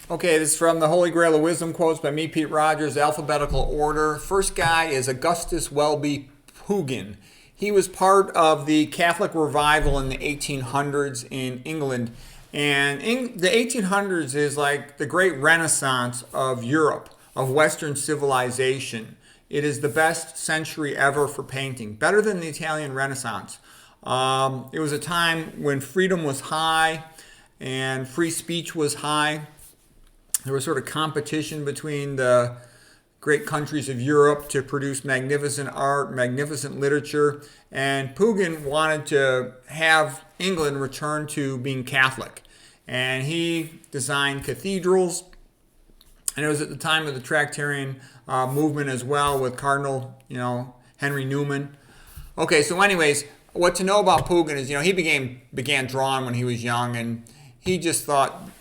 Okay, this is from the Holy Grail of Wisdom quotes by me, Pete Rogers, alphabetical order. First guy is Augustus Welby Pugin. He was part of the Catholic revival in the 1800s in England. And the 1800s is like the great renaissance of Europe, of Western civilization. It is the best century ever for painting, better than the Italian Renaissance. It was a time when freedom was high and free speech was high. There was sort of competition between the great countries of Europe to produce magnificent art, magnificent literature, and Pugin wanted to have England return to being Catholic. And he designed cathedrals, and it was at the time of the Tractarian movement as well with Cardinal, Henry Newman. Okay, so anyways, what to know about Pugin is, he began drawing when he was young, and he just thought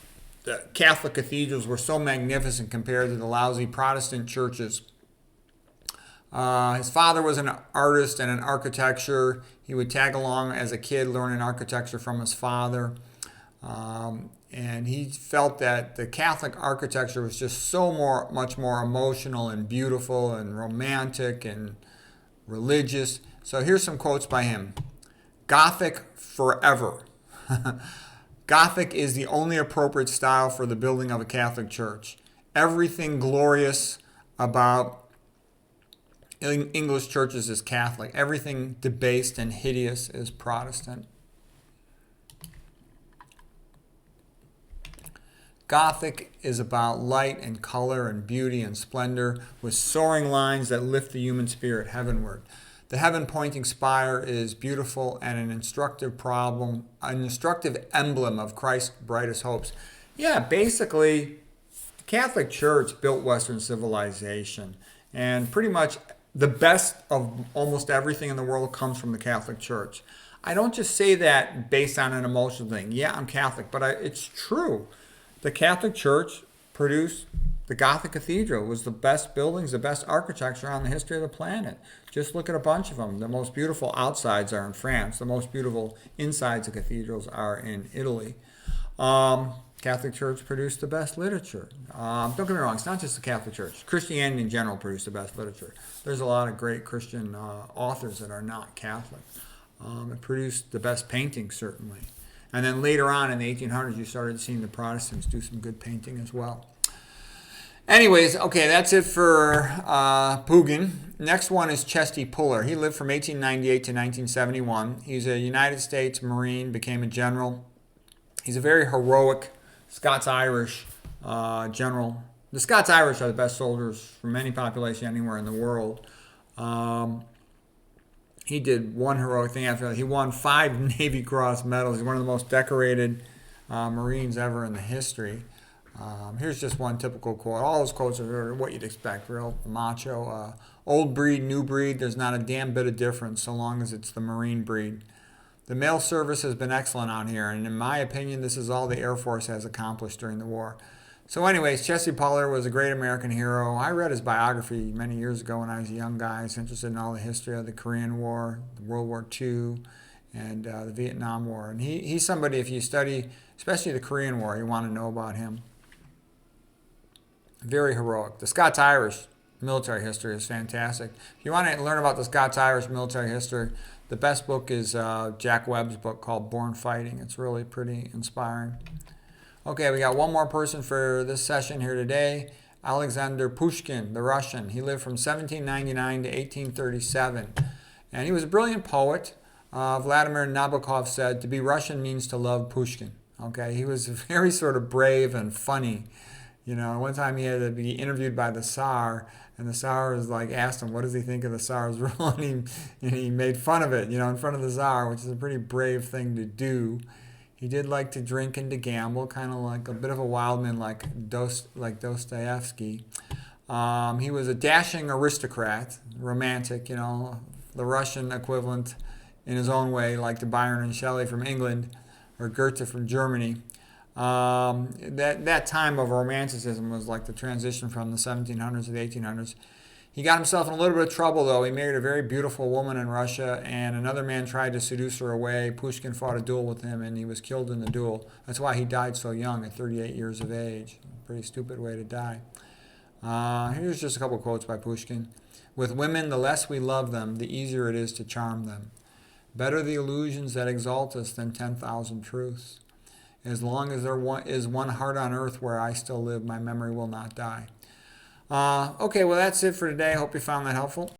the Catholic cathedrals were so magnificent compared to the lousy Protestant churches. His father was an artist and an architecture. He would tag along as a kid learning architecture from his father. And he felt that the Catholic architecture was just much more emotional and beautiful and romantic and religious. So here's some quotes by him. Gothic forever. Gothic is the only appropriate style for the building of a Catholic church. Everything glorious about English churches is Catholic. Everything debased and hideous is Protestant. Gothic is about light and color and beauty and splendor with soaring lines that lift the human spirit heavenward. The heaven-pointing spire is beautiful and an instructive emblem of Christ's brightest hopes. Yeah, basically, the Catholic Church built Western civilization, and pretty much the best of almost everything in the world comes from the Catholic Church. I don't just say that based on an emotional thing. Yeah, I'm Catholic, but it's true. The Catholic Church produced the Gothic Cathedral. It was the best buildings, the best architecture on the history of the planet. Just look at a bunch of them. The most beautiful outsides are in France. The most beautiful insides of cathedrals are in Italy. Catholic Church produced the best literature. Don't get me wrong, it's not just the Catholic Church. Christianity in general produced the best literature. There's a lot of great Christian authors that are not Catholic. It produced the best painting, certainly. And then later on in the 1800s, you started seeing the Protestants do some good painting as well. Anyways, okay, that's it for Pugin. Next one is Chesty Puller. He lived from 1898 to 1971. He's a United States Marine, became a general. He's a very heroic Scots-Irish general. The Scots-Irish are the best soldiers from any population anywhere in the world. He did one heroic thing after that. He won 5 Navy Cross medals. He's one of the most decorated Marines ever in the history. Here's just one typical quote. All his quotes are what you'd expect, real macho. Old breed, new breed, there's not a damn bit of difference so long as it's the Marine breed. The mail service has been excellent out here, and in my opinion, this is all the Air Force has accomplished during the war. So anyways, Chesty Puller was a great American hero. I read his biography many years ago when I was a young guy. I was interested in all the history of the Korean War, World War II, and the Vietnam War. And he's somebody, if you study, especially the Korean War, you want to know about him. Very heroic. The Scots-Irish military history is fantastic. If you want to learn about the Scots-Irish military history, the best book is Jack Webb's book called Born Fighting. It's really pretty inspiring. Okay, we got one more person for this session here today. Alexander Pushkin, the Russian. He lived from 1799 to 1837. And he was a brilliant poet. Vladimir Nabokov said, to be Russian means to love Pushkin. Okay, he was very sort of brave and funny. One time he had to be interviewed by the Tsar, and the Tsar was asked him, what does he think of the Tsar's role? And he made fun of it, in front of the Tsar, which is a pretty brave thing to do. He did like to drink and to gamble, kind of like a bit of a wild man like Dostoevsky. He was a dashing aristocrat, romantic, the Russian equivalent in his own way, like the Byron and Shelley from England, or Goethe from Germany. That time of romanticism was like the transition from the 1700s to the 1800s. He got himself in a little bit of trouble, though. He married a very beautiful woman in Russia, and another man tried to seduce her away. Pushkin fought a duel with him, and he was killed in the duel. That's why he died so young, at 38 years of age. Pretty stupid way to die. Here's just a couple quotes by Pushkin. With women, the less we love them, the easier it is to charm them. Better the illusions that exalt us than 10,000 truths. As long as there is one heart on earth where I still live, my memory will not die. Okay, well, that's it for today. I hope you found that helpful.